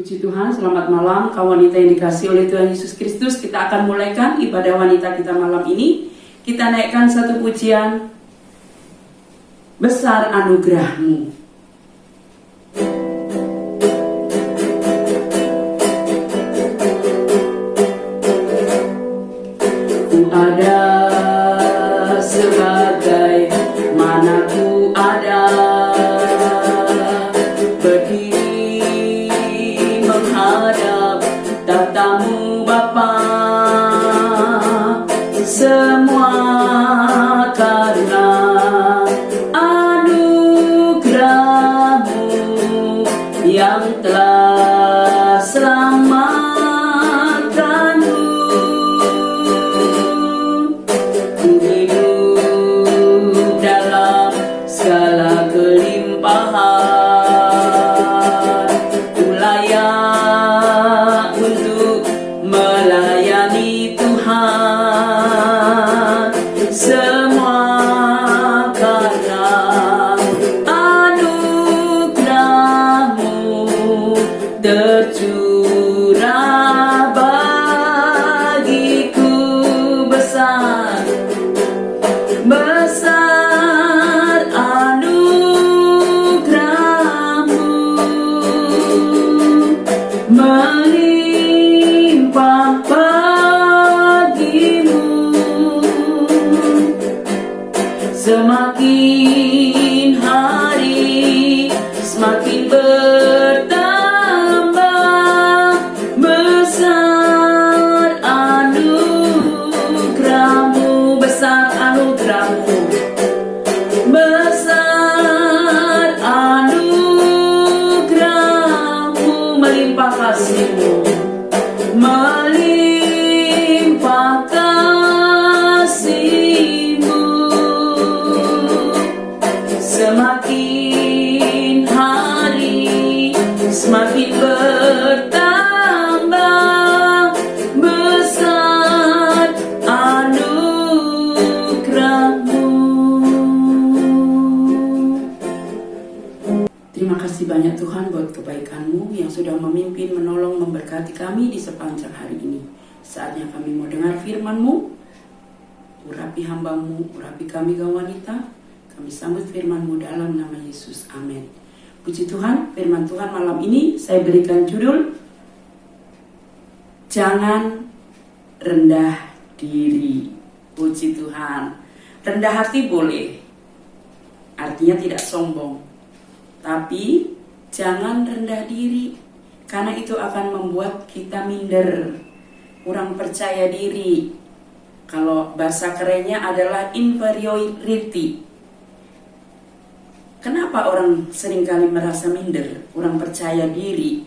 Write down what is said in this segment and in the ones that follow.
Puji Tuhan, selamat malam kawan wanita yang dikasihi oleh Tuhan Yesus Kristus. Kita akan mulaikan ibadah wanita kita malam ini. Kita naikkan satu pujian, Besar Anugerah-Mu. Ku ada sebagai mana ku ada, berdiri menghadap tatamu Bapa, semua karena anugerah-Mu yang telah selamatkanku. Ku hidup dalam segala kelimpahan, ku layak untuk melayani Tuhan, semua karena anugerah-Mu tercurah bagiku. Besar, besar anugerah-Mu, melimpah bagimu. Semakin hari semakin bertambah, besar anugerah-Mu, besar anugerah-Mu, besar anugerah-Mu, melimpah kasih-Mu, melimpah kasih-Mu. Semakin hari semakin bertambah, besar anugerah-Mu. Terima kasih banyak Tuhan buat kebaikan-Mu yang sudah memimpin, menolong, memberkati kami di sepanjang hari ini. Saatnya kami mau dengar firman-Mu. Urapi hamba-Mu, urapi kami kaum wanita. Kami sambut firman-Mu dalam nama Yesus. Amin. Puji Tuhan, firman Tuhan malam ini saya berikan judul, Jangan rendah diri. Puji Tuhan. Rendah hati boleh, artinya tidak sombong. Tapi jangan rendah diri, karena itu akan membuat kita minder, kurang percaya diri. Kalau bahasa kerennya adalah inferiority. Kenapa orang seringkali merasa minder, kurang percaya diri?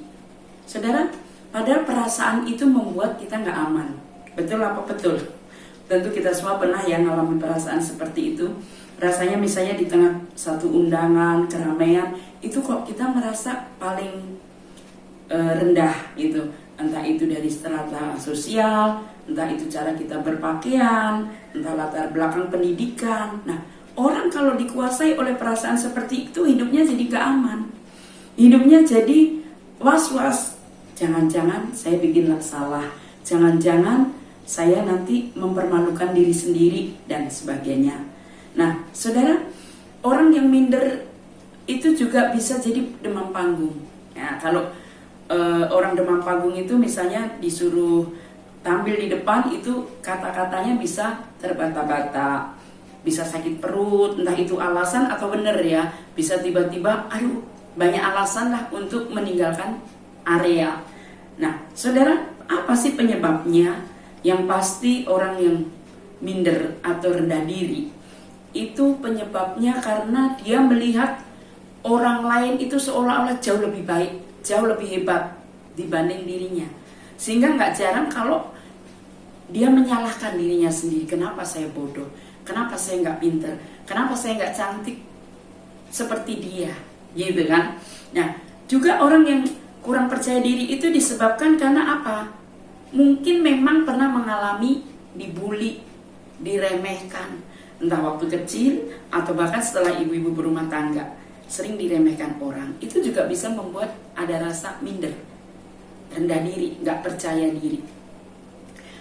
Saudara, padahal perasaan itu membuat kita nggak aman. Betul apa betul? Tentu kita semua pernah yang mengalami perasaan seperti itu. Rasanya misalnya di tengah satu undangan, keramaian, itu kok kita merasa paling rendah gitu. Entah itu dari strata sosial, entah itu cara kita berpakaian, entah latar belakang pendidikan. Nah, orang kalau dikuasai oleh perasaan seperti itu, hidupnya jadi gak aman. Hidupnya jadi was-was. Jangan-jangan saya bikin salah. Jangan-jangan saya nanti mempermalukan diri sendiri dan sebagainya. Nah, saudara, orang yang minder itu juga bisa jadi demam panggung. Ya, kalau orang demam panggung itu misalnya disuruh tampil di depan, itu kata-katanya bisa terbata-bata, bisa sakit perut, entah itu alasan atau benar ya, bisa tiba-tiba aduh banyak alasan lah untuk meninggalkan area. Nah, saudara, apa sih penyebabnya? Yang pasti orang yang minder atau rendah diri itu penyebabnya karena dia melihat orang lain itu seolah-olah jauh lebih baik, jauh lebih hebat dibanding dirinya. Sehingga nggak jarang kalau dia menyalahkan dirinya sendiri. Kenapa saya bodoh? Kenapa saya nggak pinter? Kenapa saya nggak cantik seperti dia? Gitu kan? Nah, juga orang yang kurang percaya diri itu disebabkan karena apa? Mungkin memang pernah mengalami dibully, diremehkan, entah waktu kecil atau bahkan setelah ibu-ibu berumah tangga, sering diremehkan orang. Itu juga bisa membuat ada rasa minder. rendah diri, nggak percaya diri.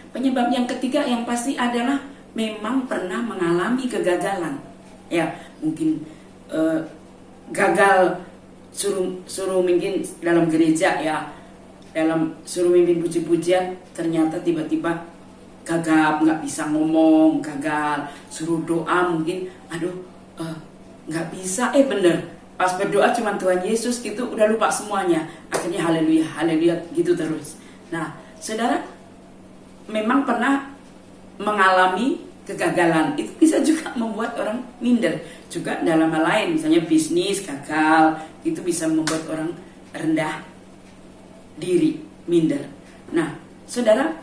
Penyebab yang ketiga yang pasti adalah memang pernah mengalami kegagalan. Ya, mungkin gagal suruh mungkin dalam gereja ya, dalam suruh mimpin puji-pujian, ternyata tiba-tiba gagal, nggak bisa ngomong, gagal. Suruh doa mungkin, nggak bisa, bener. Pas berdoa cuma Tuhan Yesus gitu, udah lupa semuanya. Akhirnya haleluya, haleluya gitu terus. Nah, saudara, memang pernah mengalami kegagalan. Itu bisa juga membuat orang minder. Juga dalam hal lain, misalnya bisnis gagal, itu bisa membuat orang rendah diri, minder. Nah, saudara,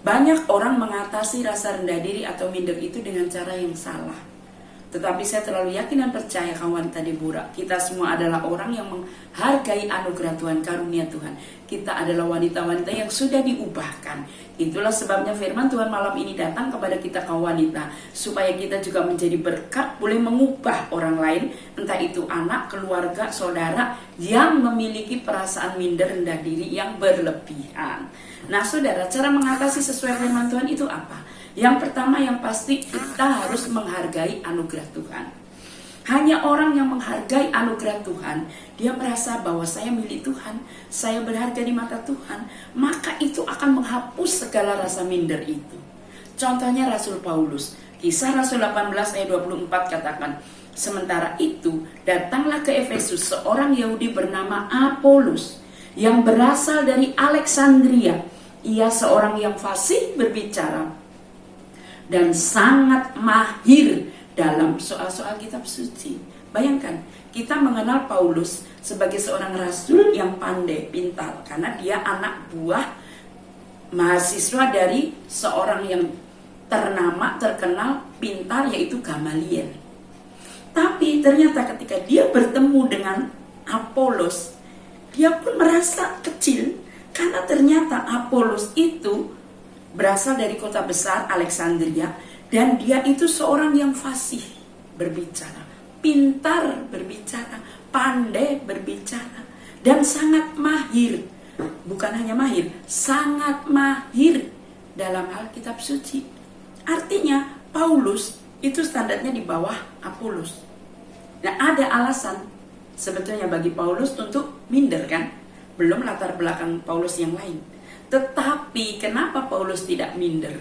banyak orang mengatasi rasa rendah diri atau minder itu dengan cara yang salah. Tetapi saya terlalu yakin dan percaya, kawan wanita Deborah, kita semua adalah orang yang menghargai anugerah Tuhan, karunia Tuhan. Kita adalah wanita-wanita yang sudah diubahkan. Itulah sebabnya firman Tuhan malam ini datang kepada kita, kaum wanita, supaya kita juga menjadi berkat, boleh mengubah orang lain, entah itu anak, keluarga, saudara yang memiliki perasaan minder, rendah diri yang berlebihan. Nah, saudara, cara mengatasi sesuai firman Tuhan itu apa? Yang pertama, yang pasti kita harus menghargai anugerah Tuhan. Hanya orang yang menghargai anugerah Tuhan, dia merasa bahwa saya milik Tuhan, saya berharga di mata Tuhan, maka itu akan menghapus segala rasa minder itu. Contohnya Rasul Paulus, Kisah Rasul 18 ayat 24 katakan, sementara itu datanglah ke Efesus seorang Yahudi bernama Apolos yang berasal dari Alexandria. Ia seorang yang fasih berbicara dan sangat mahir dalam soal-soal kitab suci. Bayangkan, kita mengenal Paulus sebagai seorang rasul yang pandai, pintar, karena dia anak buah mahasiswa dari seorang yang ternama, terkenal, pintar, yaitu Gamaliel. Tapi ternyata ketika dia bertemu dengan Apolos, dia pun merasa kecil, karena ternyata Apolos itu berasal dari kota besar Alexandria, dan dia itu seorang yang fasih berbicara, pintar berbicara, pandai berbicara, dan sangat mahir. Bukan hanya mahir, sangat mahir dalam hal kitab suci. Artinya Paulus itu standarnya di bawah Apolos. Nah, ada alasan sebetulnya bagi Paulus untuk minder, kan? Belum latar belakang Paulus yang lain. Tetapi kenapa Paulus tidak minder?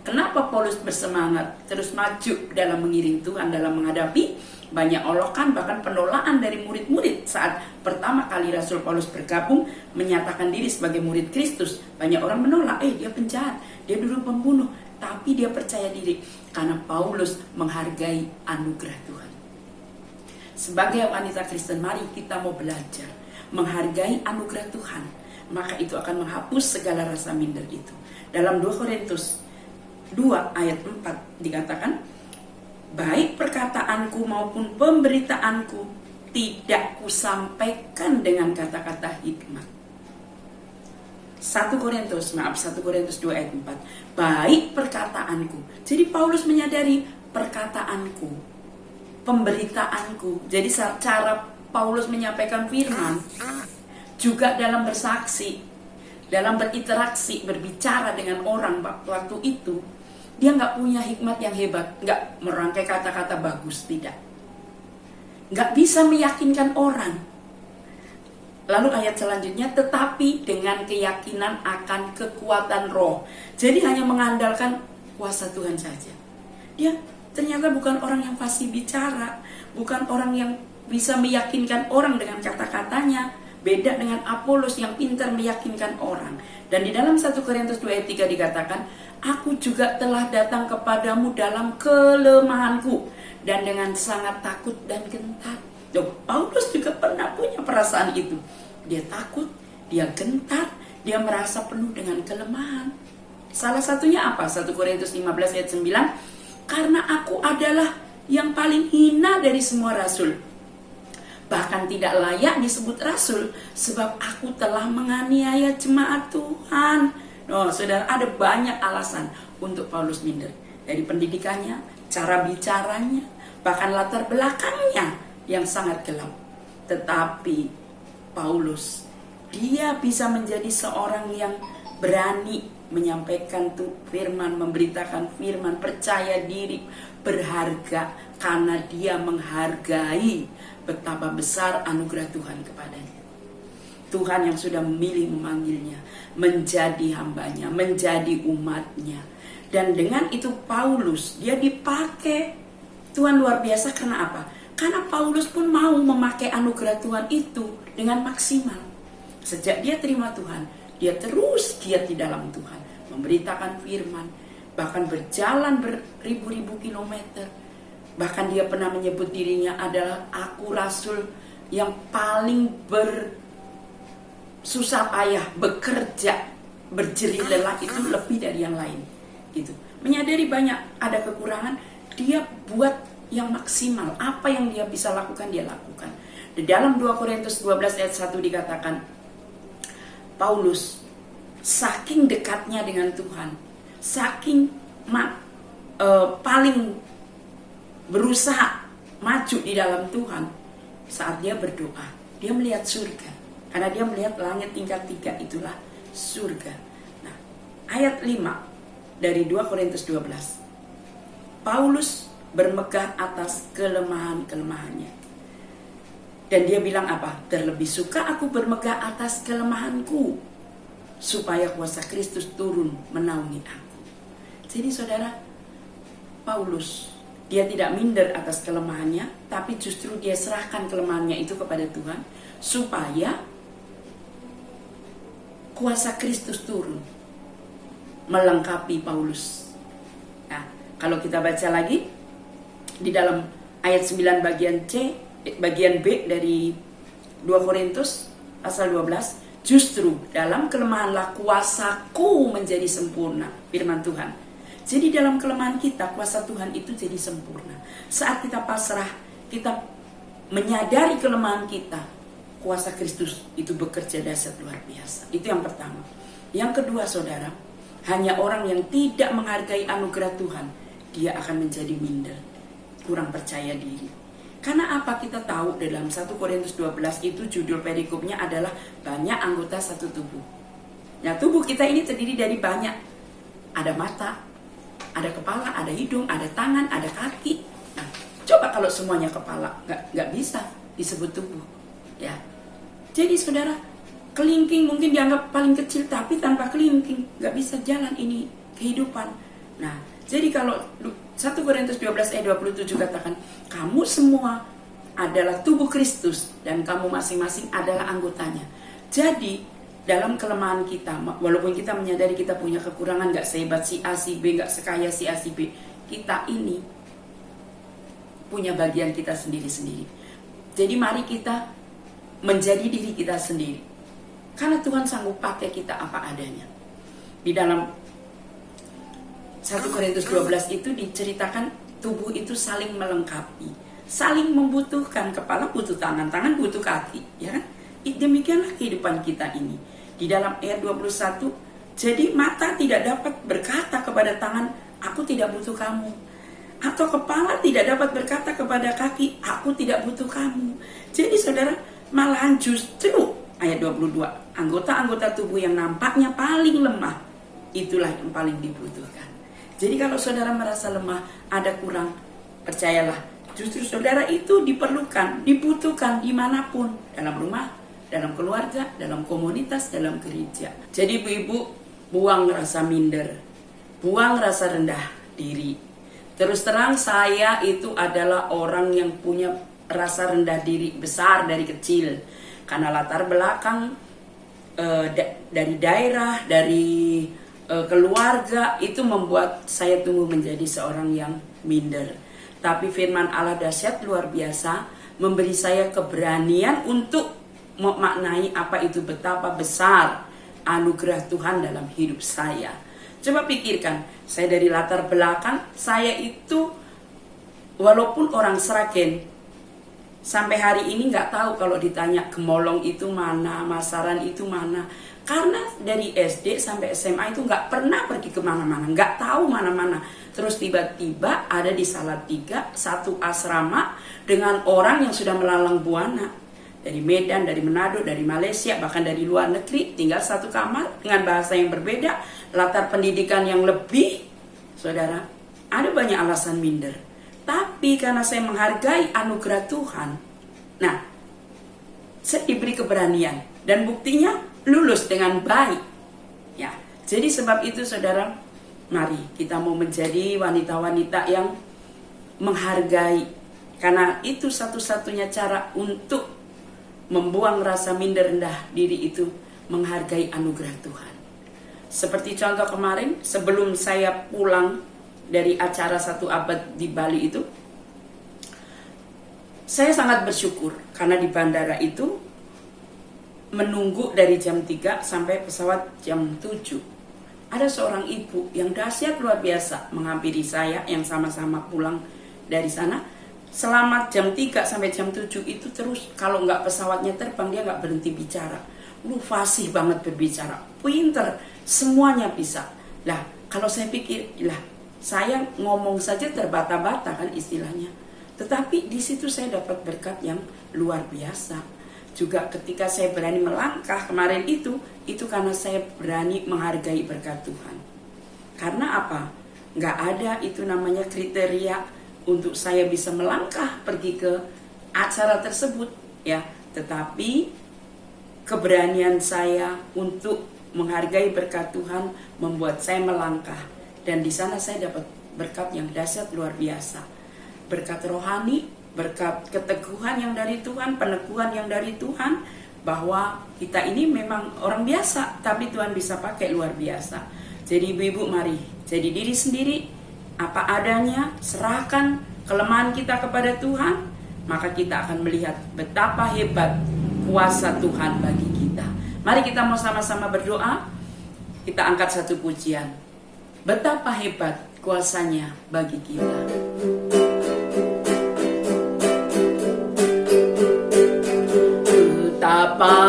Kenapa Paulus bersemangat terus maju dalam mengiring Tuhan, dalam menghadapi banyak olokan, bahkan penolakan dari murid-murid saat pertama kali Rasul Paulus bergabung menyatakan diri sebagai murid Kristus. Banyak orang menolak, dia penjahat, dia dulu pembunuh. Tapi dia percaya diri karena Paulus menghargai anugerah Tuhan. Sebagai wanita Kristen, mari kita mau belajar menghargai anugerah Tuhan. Maka itu akan menghapus segala rasa minder itu. Dalam 2 Korintus 2 ayat 4 dikatakan, baik perkataanku maupun pemberitaanku tidak kusampaikan dengan kata-kata hikmat. 1 Korintus 2 ayat 4. Baik perkataanku. Jadi Paulus menyadari perkataanku, pemberitaanku. Jadi cara Paulus menyampaikan firman juga dalam bersaksi, dalam berinteraksi, berbicara dengan orang waktu itu, dia nggak punya hikmat yang hebat, nggak merangkai kata-kata bagus, tidak. Nggak bisa meyakinkan orang. Lalu ayat selanjutnya, tetapi dengan keyakinan akan kekuatan roh. Jadi hanya mengandalkan kuasa Tuhan saja. Dia ternyata bukan orang yang fasih bicara, bukan orang yang bisa meyakinkan orang dengan kata-katanya. Beda dengan Apolos yang pintar meyakinkan orang. Dan di dalam 1 Korintus 2 ayat 3 dikatakan, aku juga telah datang kepadamu dalam kelemahanku dan dengan sangat takut dan gentar. Paulus juga pernah punya perasaan itu. Dia takut, dia gentar, dia merasa penuh dengan kelemahan. Salah satunya apa? 1 Korintus 15 ayat 9, karena aku adalah yang paling hina dari semua rasul. Bahkan tidak layak disebut rasul, sebab aku telah menganiaya jemaat Tuhan. Saudara, ada banyak alasan untuk Paulus minder. Dari pendidikannya, cara bicaranya, bahkan latar belakangnya yang sangat gelap. Tetapi Paulus dia bisa menjadi seorang yang berani menyampaikan firman, memberitakan firman, percaya diri, berharga, karena dia menghargai betapa besar anugerah Tuhan kepadanya. Tuhan yang sudah memilih memanggilnya menjadi hambanya, menjadi umatnya. Dan dengan itu Paulus, dia dipakai Tuhan luar biasa. Karena apa? Karena Paulus pun mau memakai anugerah Tuhan itu dengan maksimal. Sejak dia terima Tuhan, dia terus giat di dalam Tuhan, memberitakan firman, bahkan berjalan beribu-ribu kilometer. Bahkan dia pernah menyebut dirinya adalah aku rasul yang paling susah payah, bekerja, berjerih lelah itu lebih dari yang lain. Gitu. Menyadari banyak ada kekurangan, dia buat yang maksimal. Apa yang dia bisa lakukan, dia lakukan. Di dalam 2 Korintus 12 ayat 1 dikatakan, Paulus saking dekatnya dengan Tuhan, saking paling berusaha maju di dalam Tuhan, saat dia berdoa, dia melihat surga. Karena dia melihat langit tingkat 3 itulah surga. Nah, ayat 5 dari 2 Korintus 12. Paulus bermegah atas kelemahan-kelemahannya. Dan dia bilang apa? Terlebih suka aku bermegah atas kelemahanku, supaya kuasa Kristus turun menaungi aku. Jadi saudara, Paulus, dia tidak minder atas kelemahannya, tapi justru dia serahkan kelemahannya itu kepada Tuhan, supaya kuasa Kristus turun melengkapi Paulus. Nah, kalau kita baca lagi di dalam ayat 9 bagian B dari 2 Korintus pasal 12, justru dalam kelemahanlah kuasaku menjadi sempurna, firman Tuhan. Jadi dalam kelemahan kita, kuasa Tuhan itu jadi sempurna. Saat kita pasrah, kita menyadari kelemahan kita, kuasa Kristus itu bekerja dahsyat luar biasa. Itu yang pertama. Yang kedua saudara, hanya orang yang tidak menghargai anugerah Tuhan, dia akan menjadi minder, kurang percaya diri. Karena apa? Kita tahu dalam 1 Korintus 12 itu judul perikopnya adalah banyak anggota satu tubuh. Nah, tubuh kita ini terdiri dari banyak. Ada mata, ada kepala, ada hidung, ada tangan, ada kaki. Nah, coba kalau semuanya kepala, nggak bisa disebut tubuh. Ya, jadi saudara, kelingking mungkin dianggap paling kecil, tapi tanpa kelingking nggak bisa jalan ini kehidupan. Nah, jadi kalau 1 Korintus 12 ayat 27 katakan, kamu semua adalah tubuh Kristus dan kamu masing-masing adalah anggotanya. Jadi dalam kelemahan kita, walaupun kita menyadari kita punya kekurangan, nggak sehebat si A, si B, nggak sekaya si A, si B, kita ini punya bagian kita sendiri-sendiri. Jadi mari kita menjadi diri kita sendiri, karena Tuhan sanggup pakai kita apa adanya. Di dalam 1 Korintus 12 itu diceritakan tubuh itu saling melengkapi, saling membutuhkan. Kepala butuh tangan, tangan butuh kaki, ya kan? Demikianlah kehidupan kita ini. Di dalam ayat 21, jadi mata tidak dapat berkata kepada tangan, aku tidak butuh kamu. Atau kepala tidak dapat berkata kepada kaki, aku tidak butuh kamu. Jadi saudara, malahan justru ayat 22, anggota-anggota tubuh yang nampaknya paling lemah, itulah yang paling dibutuhkan. Jadi kalau saudara merasa lemah, ada kurang, percayalah, justru saudara itu diperlukan, dibutuhkan dimanapun, dalam rumah, dalam keluarga, dalam komunitas, dalam gereja. Jadi ibu-ibu, buang rasa minder, buang rasa rendah diri. Terus terang saya itu adalah orang yang punya rasa rendah diri besar dari kecil. Karena latar belakang dari daerah, dari keluarga itu membuat saya tumbuh menjadi seorang yang minder. Tapi firman Allah dahsyat luar biasa, memberi saya keberanian untuk memaknai apa itu betapa besar anugerah Tuhan dalam hidup saya. Coba pikirkan, saya dari latar belakang, saya itu walaupun orang Sragen, sampai hari ini nggak tahu kalau ditanya Gemolong itu mana, Masaran itu mana. Karena dari SD sampai SMA itu nggak pernah pergi kemana-mana, nggak tahu mana-mana. Terus tiba-tiba ada di Salatiga satu asrama dengan orang yang sudah melalang buana. dari Medan, dari Manado, dari Malaysia, bahkan dari luar negeri, tinggal satu kamar dengan bahasa yang berbeda, latar pendidikan yang lebih. Saudara, ada banyak alasan minder. Tapi karena saya menghargai anugerah Tuhan, nah, saya diberi keberanian dan buktinya lulus dengan baik. Ya, jadi sebab itu saudara, mari kita mau menjadi wanita-wanita yang menghargai, karena itu satu-satunya cara untuk membuang rasa minder rendah diri itu, menghargai anugerah Tuhan. Seperti contoh kemarin, sebelum saya pulang dari acara 1 abad di Bali itu, saya sangat bersyukur karena di bandara itu menunggu dari jam 3 sampai pesawat jam 7. Ada seorang ibu yang dahsyat luar biasa menghampiri saya yang sama-sama pulang dari sana. Selama jam 3 sampai jam 7 itu terus, kalau nggak pesawatnya terbang dia nggak berhenti bicara. Lu fasih banget berbicara, pinter, semuanya bisa. Lah, kalau saya pikir, lah saya ngomong saja terbata-bata kan istilahnya. Tetapi di situ saya dapat berkat yang luar biasa. Juga ketika saya berani melangkah kemarin itu karena saya berani menghargai berkat Tuhan. Karena apa? Nggak ada itu namanya kriteria untuk saya bisa melangkah pergi ke acara tersebut, ya. Tetapi keberanian saya untuk menghargai berkat Tuhan membuat saya melangkah, dan di sana saya dapat berkat yang dahsyat luar biasa. Berkat rohani, berkat keteguhan yang dari Tuhan, peneguhan yang dari Tuhan, bahwa kita ini memang orang biasa, tapi Tuhan bisa pakai luar biasa. Jadi ibu-ibu, mari jadi diri sendiri, apa adanya, serahkan kelemahan kita kepada Tuhan, maka kita akan melihat betapa hebat kuasa Tuhan bagi kita. Mari kita mau sama-sama berdoa. Kita angkat satu pujian. Betapa hebat kuasanya bagi kita. Betapa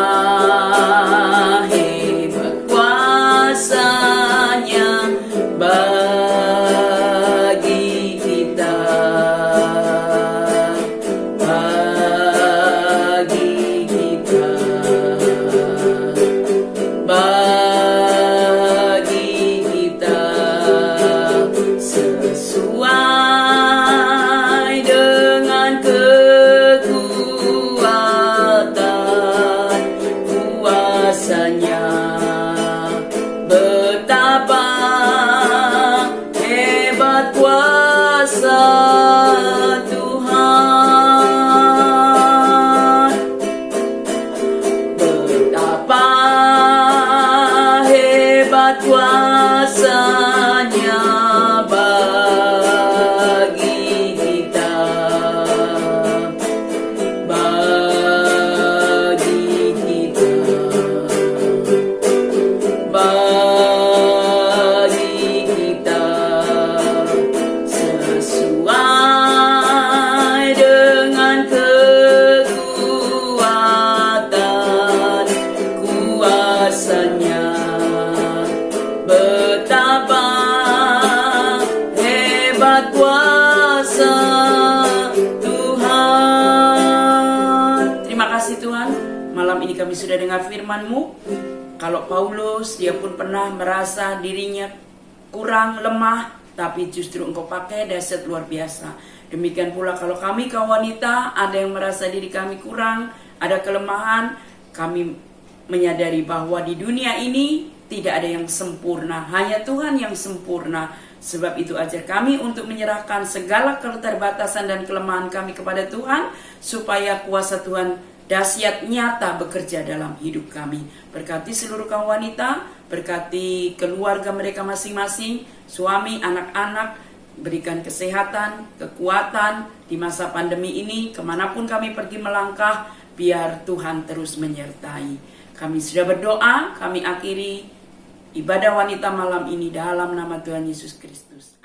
hebat kuasanya bagi kita, bagi kita, bagi kita, sesuai dengan kekuatan kuasanya. Betapa hebat kuasa Tuhan, betapa hebat kuasanya bagi kita, bagi kita, bagi kita, sesuai dengan kekuatan kuasanya. Betapa hebat kuasa Tuhan. Terima kasih Tuhan, malam ini kami sudah dengar firman-Mu. Kalau Paulus, dia pun pernah merasa dirinya kurang, lemah, tapi justru Engkau pakai dahsyat luar biasa. Demikian pula kalau kami kaum wanita, ada yang merasa diri kami kurang, ada kelemahan, kami menyadari bahwa di dunia ini tidak ada yang sempurna, hanya Tuhan yang sempurna. Sebab itu ajar kami untuk menyerahkan segala keterbatasan dan kelemahan kami kepada Tuhan, supaya kuasa Tuhan dahsyat nyata bekerja dalam hidup kami. Berkati seluruh kaum wanita, berkati keluarga mereka masing-masing, suami, anak-anak, berikan kesehatan, kekuatan di masa pandemi ini, kemanapun kami pergi melangkah, biar Tuhan terus menyertai. Kami sudah berdoa, kami akhiri ibadah wanita malam ini dalam nama Tuhan Yesus Kristus.